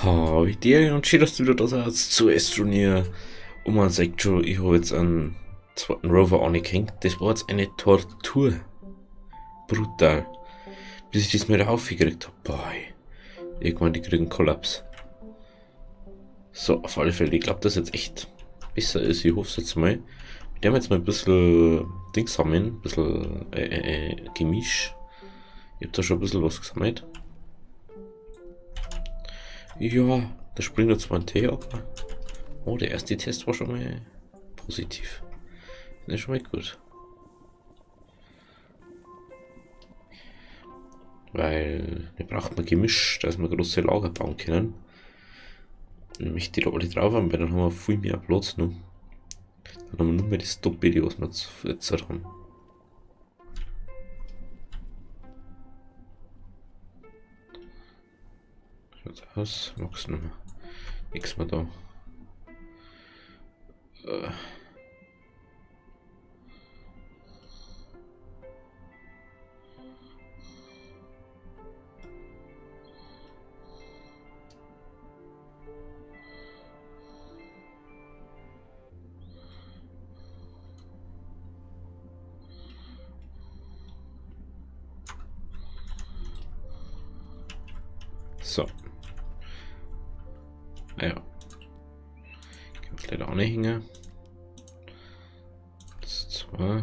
Wie dir und schön, dass du wieder da bist zu Astroneer. Und man sagt schon, ich habe jetzt einen zweiten Rover angehängt. Das war jetzt eine Tortur. Brutal. Bis ich das mal wieder aufgekriegt habe. Boah, irgendwann die kriegen Kollaps. So, auf alle Fälle, ich glaube, das jetzt echt besser ist. Ich hoffe es jetzt mal. Wir haben jetzt mal ein bisschen Dings sammeln, ein bisschen Gemisch. Ich habe da schon ein bisschen was gesammelt. Ja, da springt jetzt zwar ein Tee, aber oh, der erste Test war schon mal positiv. Das ist schon mal gut. Weil wir brauchen mal Gemisch, dass wir große Lager bauen können. Nämlich die da alle drauf haben, weil dann haben wir viel mehr Platz noch. Dann haben wir nur mehr das Doppelte, was wir jetzt haben. Schaut aus, magst du noch mal? Nix mehr da. So. Naja. Können wir leider auch nicht hängen. Das 2.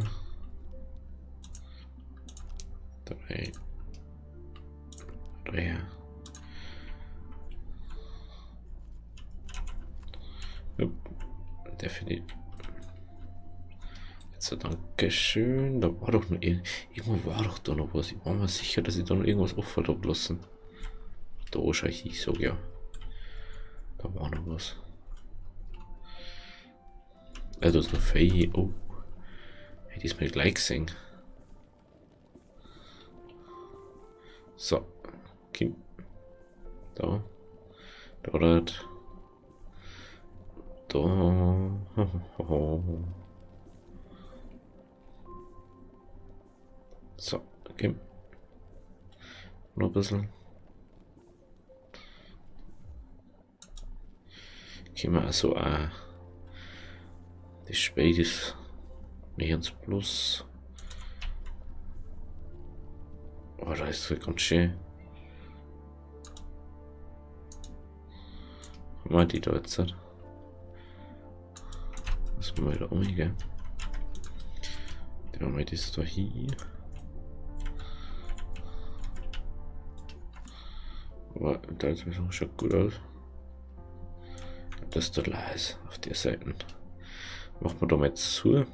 3. 3. Ja, definitiv. Jetzt Dankeschön. Da war doch noch irgendwo war doch da noch was. Ich war mir sicher, dass ich da noch irgendwas offen habe lassen. Da wahrscheinlich, ich sag ja. Da war noch was. Da ist noch Fei. Oh. Hätte ich es mir gleich gesehen. So. Kim. Da. Dort. Da. So. Kim. Noch ein bisschen. Können wir also auch das Spätes mehr ins Plus. Oh, da ist es ganz schön. Haben wir die da jetzt? Was wir wieder umgehen? Dann haben wir das da hier. Aber da ist es schon gut aus. Das ist der leise auf der Seite. Machen wir da mal jetzt zu.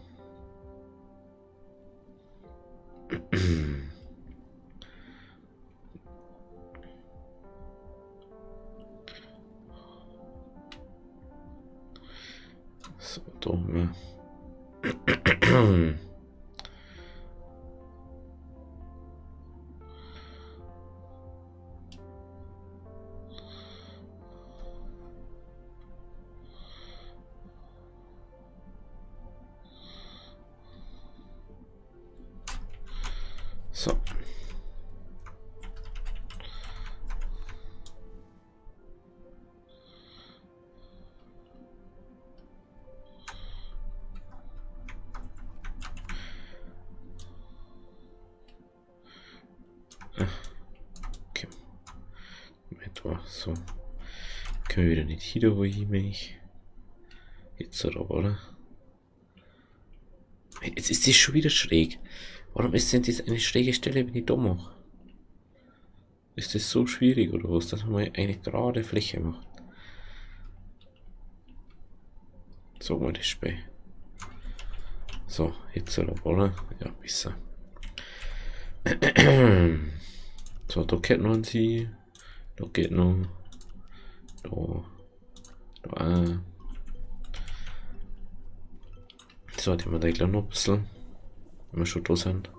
So, da haben wir. So. Okay. Etwa so. Können wir wieder nicht hier, wo ich mich. Jetzt oder? Jetzt ist das schon wieder schräg. Warum ist denn das eine schräge Stelle, wenn ich da mache? Ist das so schwierig oder was, dass man mal eine gerade Fläche macht? Sagen wir das Spiel. So, jetzt oder? Ja, besser. So, da geht noch ein Sie. Da geht noch. Da. Da auch. So, die haben wir da gleich noch ein bisschen. Wenn wir schon da sind.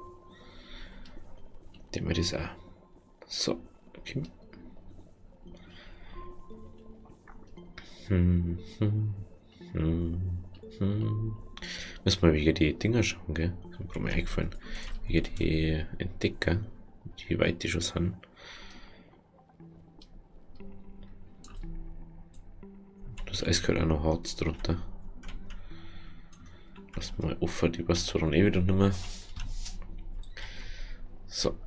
Die haben wir das auch. So, okay. Müssen wir wegen die Dinger schauen, gell? Das ist mir eingefallen. Wegen die Entdecker, wie weit die schon sind. Das Eis gehört auch noch Harz drunter. Lass mal offen, die passt zwar dann eh wieder nicht mehr. So.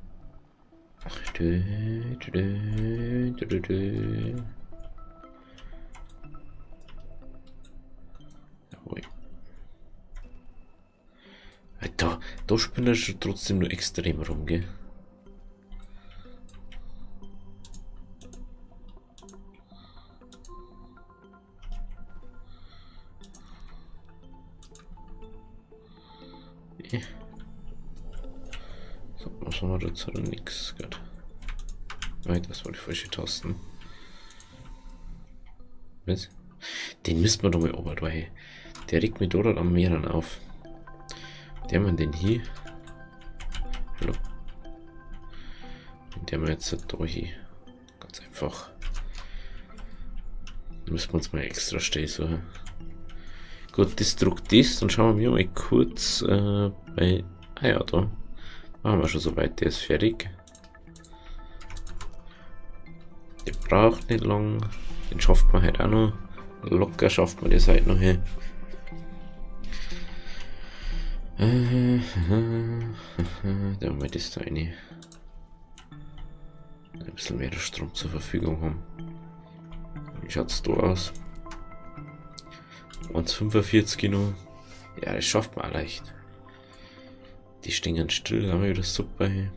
Jawohl. Da spinnt er schon trotzdem nur extrem rum, gell? So, was haben wir dazu? Nix. Gut. Nein, das war die falsche Tasten. Was? Den müssen wir doch mal oben, weil der regt mich dort am Meeren auf. Der man den hier. Hallo. Und der man jetzt da hier. Ganz einfach. Da müssen wir uns mal extra stehen suchen. Gut, das druckt das. Dann schauen wir mal kurz bei. Ah ja, da. Machen wir schon soweit. Der ist fertig. Der braucht nicht lang. Den schafft man halt auch noch. Locker schafft man das halt noch her. Da haben wir das da eine. Ein bisschen mehr Strom zur Verfügung haben. Wie schaut es da aus? 1,45 noch. Ja, das schafft man auch leicht. Die stehen still, da haben wir wieder super. Hey.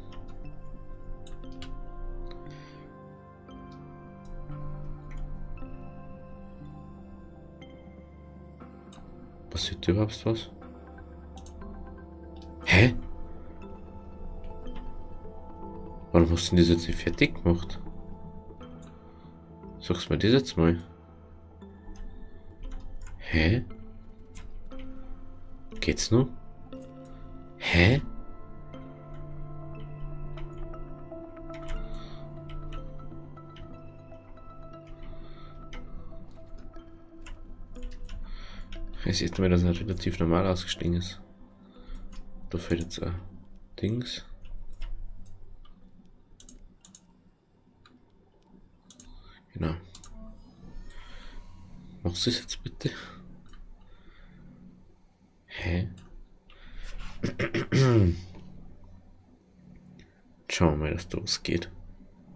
Passiert überhaupt was? Hä? Warum hast du das jetzt nicht fertig gemacht? Sagst du mir das jetzt mal? Hä? Geht's noch? Hä? Es sieht mir, dass er relativ normal ausgestiegen ist. Da fällt jetzt ein Dings. Genau. Machst du es jetzt bitte? Hä? Schauen wir mal, dass da was geht.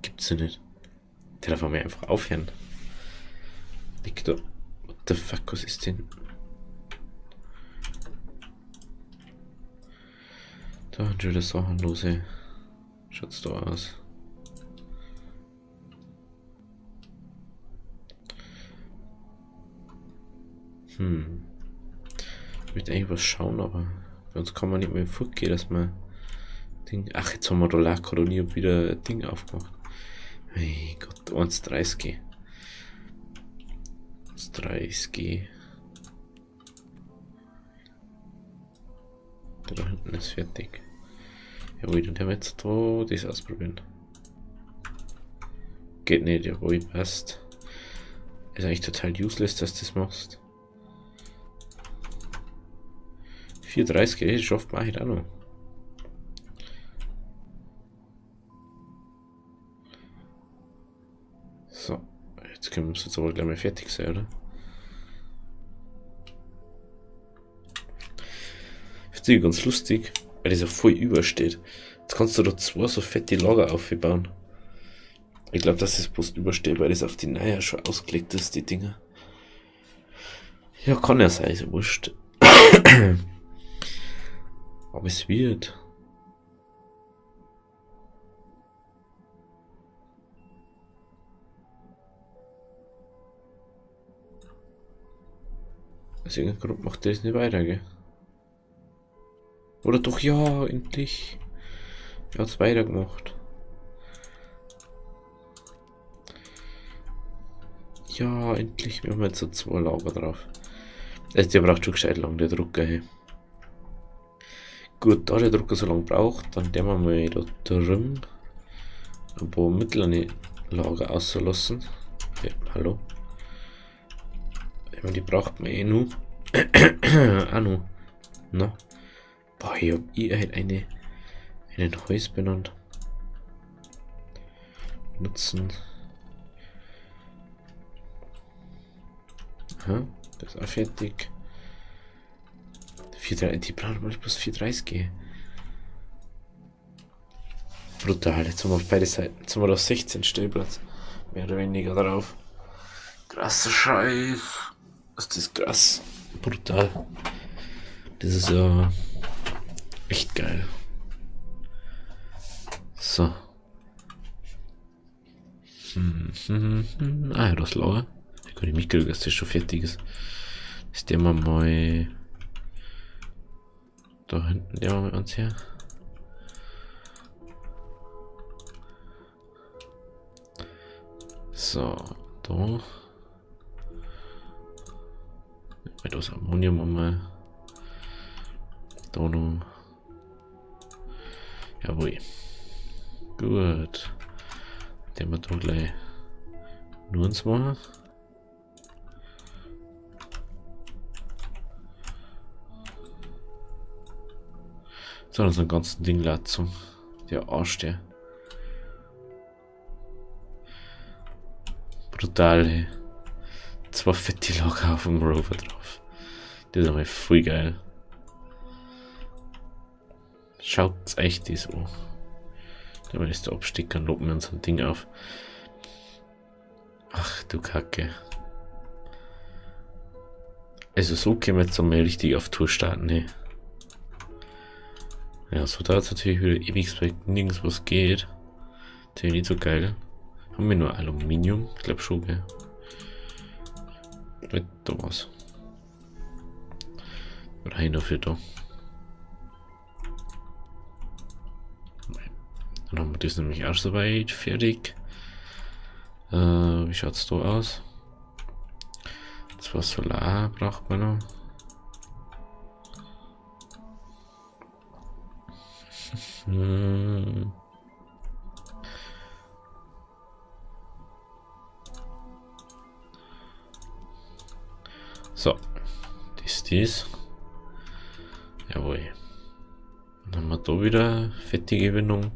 Gibt's ja nicht. Der darf mir einfach aufhören. Liegt da. What the fuck, was ist denn? Da hat schon das Sachen los, ey. Schaut's da aus. Ich möchte eigentlich was schauen, aber bei uns kann man nicht mehr vorgehen, dass man Ding. Ach, jetzt haben wir da Lackronie und wieder ein Ding aufgemacht. Mein Gott, 1,30. 1,30. Da hinten ist fertig. Jawohl, dann haben wir jetzt da das ausprobieren. Geht nicht, jawohl, passt. Ist eigentlich total useless, dass du das machst. 4,30, das schafft man halt auch noch. So, jetzt können wir jetzt aber gleich mal fertig sein, oder? Ich finde es ganz lustig, weil das ja voll übersteht. Jetzt kannst du da zwei so fette Lager aufbauen. Ich glaube, dass das bloß übersteht, weil das auf die Naja schon ausgelegt ist, die Dinger. Ja, kann ja sein, so wurscht. Aber es wird. Aus irgendeinem Grund macht das nicht weiter, gell? Oder doch, ja, endlich. Er hat es weitergemacht. Ja, endlich. Wir haben jetzt so zwei Lager drauf. Also der braucht schon gescheit lang, der Drucker. Hey. Gut, da der Drucker so lange braucht, dann der wir mal da drüben ein paar mittlere Lager auslassen. Okay, hallo. Ich meine, die braucht man eh nur. Ah, no. Na. Boah, ich hab halt einen Häus benannt. Nutzen. Aha, das ist auch fertig. 4,3, die brauchen mal plus 4,30 gehen. Brutal, jetzt haben wir auf beide Seiten. Jetzt haben wir da 16 Stellplatz. Mehr oder weniger drauf. Krasser Scheiß. Ist das krass. Brutal. Das ist ja echt geil. So. Ah ja, das Lauer. Ich kann nicht mitkriegen, dass das schon fertig ist. Das nehmen wir mal da hinten, nehmen wir mal uns her. So, da. Mit das Ammonium einmal. Da noch. Jawohl. Gut. Den wir da gleich nur uns machen. So, dann so ein ganzen Ding Latzung. Der Arsch, der. Brutal, ey. 2 fette Lager auf dem Rover drauf. Das ist einmal voll geil. Schaut's echt das an. Dann ist der Abstieg und loben wir uns ein Ding auf. Ach du Kacke. Also so können wir jetzt einmal richtig auf Tour starten, ne? Ja, so da es natürlich wieder ewig nirgends was geht. Natürlich nicht so geil. Haben wir nur Aluminium? Ich glaube schon, gell? Da was. Rein dafür da. Dann haben wir das nämlich auch soweit fertig. Wie schaut es da aus? 2 Solar braucht man noch. So, das. Jawohl. Dann haben wir da wieder fettige Gewinnung.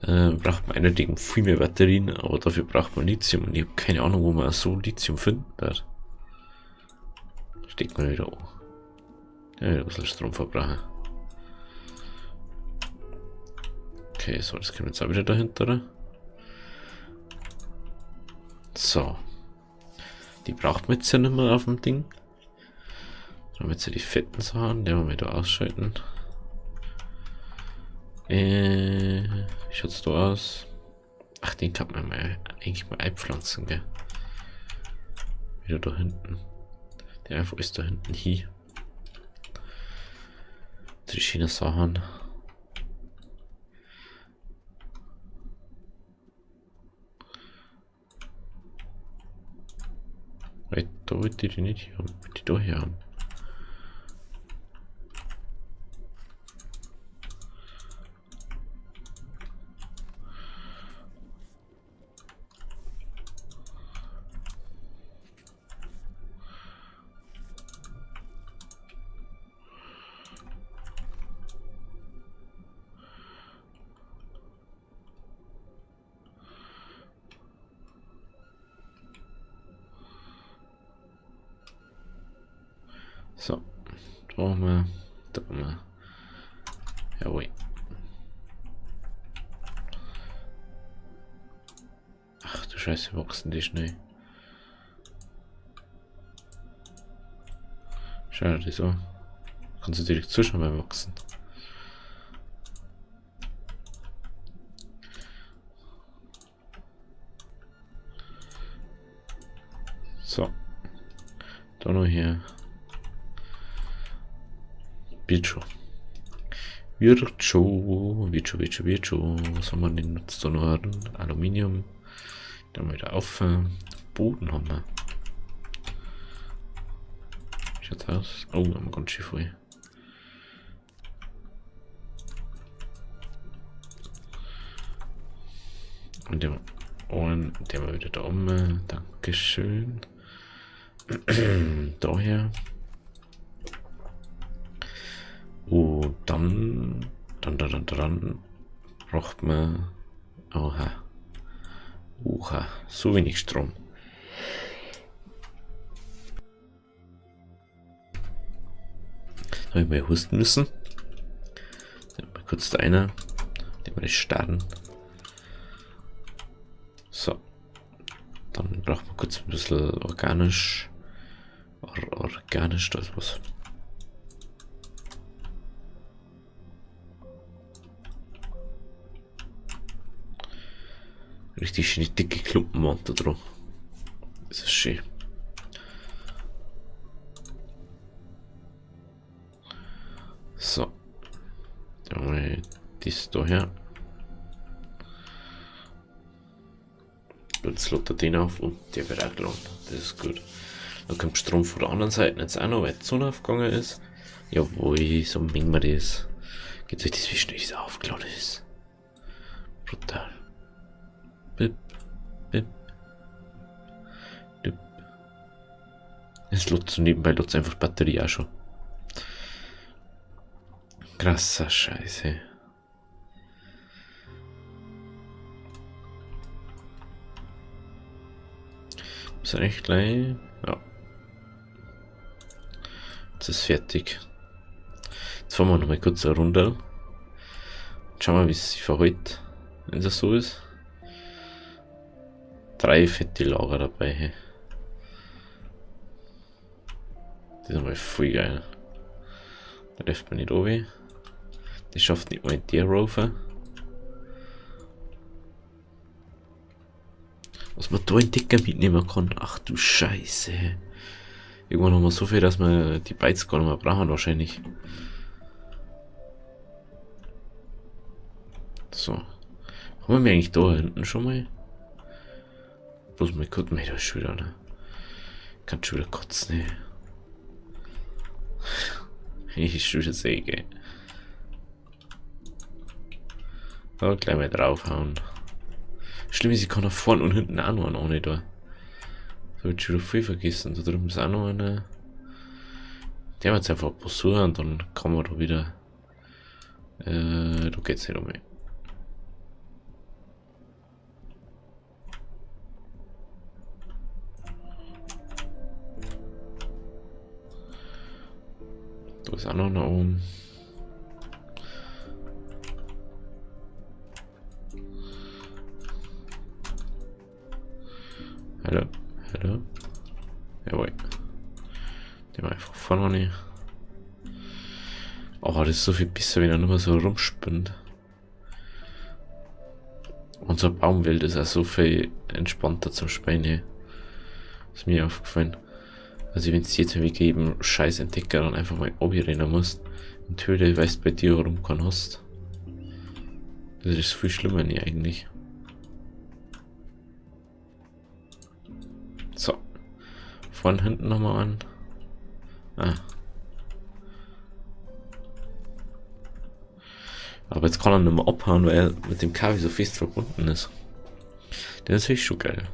Braucht man eindeutig viel mehr Batterien, aber dafür braucht man Lithium und ich habe keine Ahnung, wo man so Lithium finden wird. Steckt man wieder an. Ja, wieder ein bisschen Strom verbrauchen. Okay, so, das kommt jetzt auch wieder dahinter. So. Die braucht man jetzt ja nicht mehr auf dem Ding. Dann haben wir jetzt ja die fetten Sachen, die wir wieder ausschalten. Wie schaut's da aus? Ach, den kann man mal eigentlich mal einpflanzen, gell? Wieder da hinten. Der einfach ist da hinten hier. Die schönen Sachen. Weil da wollte ich die nicht hier haben. Die da hier haben. So, da haben wir, da haben wir. Jawohl. Ach du Scheiße, wachsen die schnell. Schau dir das an. Kannst du direkt zuschauen beim Wachsen. So. Da noch hier. Wird schon. Wird schon. Was haben wir denn jetzt da noch? Aluminium. Dann wieder auf. Boden haben wir. Wie schaut's aus? Oh, haben wir ganz schön voll. Und den wir wieder da oben. Dankeschön. Daher. Und dann braucht man. Oha, so wenig Strom. Habe ich mal husten müssen. Mal kurz da einer, den wir starten. So. Dann braucht man kurz ein bisschen organisch. Organisch, da ist was. Richtig schöne dicke Klumpenwand da dran. Das ist schön. So. Dann mal das da her. Jetzt lädt er den auf und der wird auch geladen. Das ist gut. Dann kommt Strom von der anderen Seite jetzt auch noch, weil die Sonne aufgegangen ist. Jawohl, so mengen wir das. Geht euch das, wie schnell es aufgeladen ist. Brutal. Bip, bip, bip. Es lädt so nebenbei, lädt einfach die Batterie auch schon. Krasser Scheiße. Ist eigentlich gleich. Ja. Jetzt ist fertig. Jetzt fahren wir noch mal kurz eine Runde. Schauen wir, wie es sich verhält, wenn das so ist. 3 fette Lager dabei. Hey. Das ist einmal voll geil. Da läuft man nicht oben. Das schafft nicht mal der Rover. Was man da in Dicker mitnehmen kann. Ach du Scheiße. Irgendwann haben wir so viel, dass wir die Bytes gar nicht mehr brauchen wahrscheinlich. So. Haben wir eigentlich da hinten schon mal? Bloß mal kurz, da ist schon wieder, ne? Kann schon wieder kotzen, ne? Ich schon wieder Säge. Da gleich mal draufhauen. Schlimm ist, ich kann nach vorne und hinten auch noch einen ohne da. Da hab ich schon wieder viel vergessen. Da drüben ist auch noch eine. Der wird jetzt einfach besuchen und dann kann man da wieder. Da geht's nicht um mich. Da ist auch noch nach oben. Hallo, hallo. Jawohl. Den war einfach vorne nicht. Oh, das ist so viel besser, wenn er nur mal so rumspinnt. Unsere Baumwelt ist auch so viel entspannter zum Spielen. Ist mir aufgefallen. Also wenn es jetzt wie geben scheiß Entdecker dann einfach mal rennen musst und Höhle weißt bei dir warum keinen hast. Das ist viel schlimmer nie eigentlich. So. Von hinten nochmal an. Ah. Aber jetzt kann er nicht mehr abhauen, weil er mit dem Kabel so fest verbunden ist. Das ist natürlich schon geil.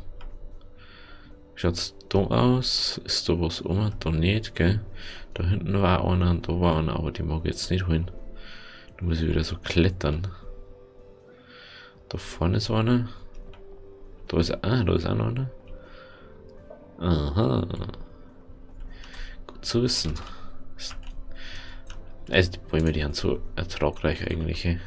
Schaut's da aus? Ist da was um? Da nicht, gell? Da hinten war einer und da war einer, aber die mag ich jetzt nicht holen. Da muss ich wieder so klettern. Da vorne ist einer. Da ist auch noch einer. Aha. Gut zu wissen. Also die Bäume, die sind so ertragreich eigentlich. Hey.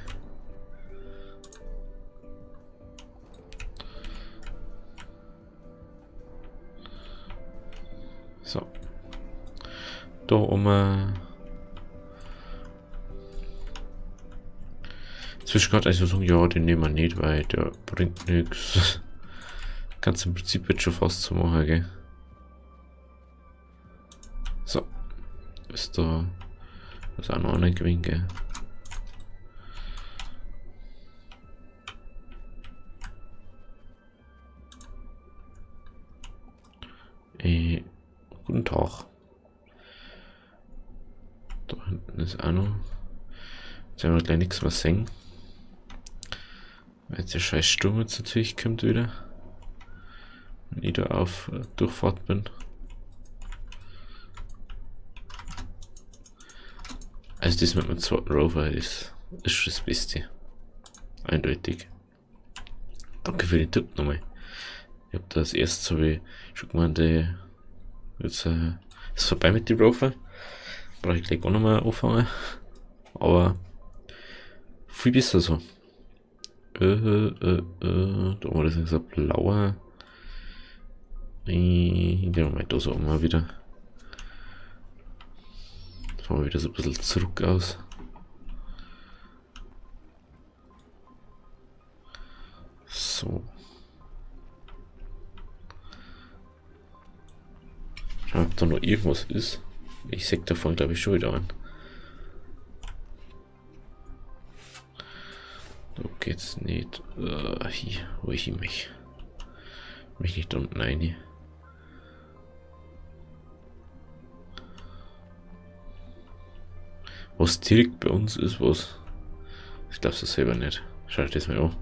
So. Da zwischen gerade also sagen, ja, den nehmen wir nicht, weil der bringt nichts. Kannst im Prinzip jetzt schon fast so machen, gell? So. Ist da. Das ist auch noch ein Gewinn, gell? Guten Tag. Da hinten ist auch noch. Jetzt werden wir gleich nichts mehr sehen. Weil jetzt der scheiß Sturm jetzt natürlich kommt wieder. Wenn ich da auf Durchfahrt bin. Also das mit dem zweiten Rover ist schon das Beste. Eindeutig. Danke für den Tipp nochmal. Ich habe das erst so wie schon gemeint, jetzt ist vorbei mit dem Rover. Brauche ich gleich auch nochmal anfangen. Aber viel besser so. Da war das so blauer. Den Moment da so mal wieder. Schauen wir wieder so ein bisschen zurück aus. So. Schauen, ob da noch irgendwas ist. Ich sehe davon, glaube ich, schon wieder an. Da geht's nicht. Hier, wo ich mich nicht unten rein. Was direkt bei uns ist, was? Ich glaube es selber nicht. Schaut das mal an.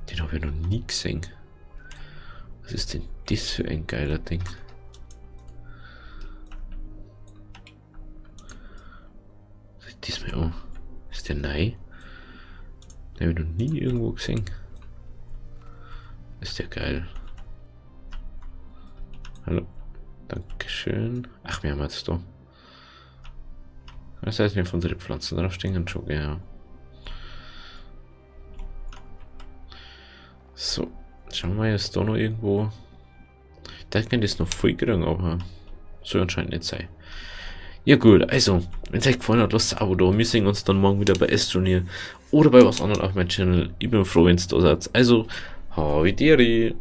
Den habe ich noch nie gesehen. Was ist denn das für ein geiler Ding? Seht das mal an. Ist der neu? Den habe ich noch nie irgendwo gesehen. Ist der geil. Hallo. Dankeschön. Ach, wir haben jetzt da. Das heißt, wir auf unsere Pflanzen draufstehen und schon, ja. So, schauen wir jetzt da noch irgendwo. Da kann das noch voll kriegen, aber soll anscheinend nicht sein. Ja gut, also, wenn es euch gefallen hat, lasst ein Abo da. Wir sehen uns dann morgen wieder bei Astroneer oder bei was anderem auf meinem Channel. Ich bin froh, wenn es da seid. Also, hoi Deri.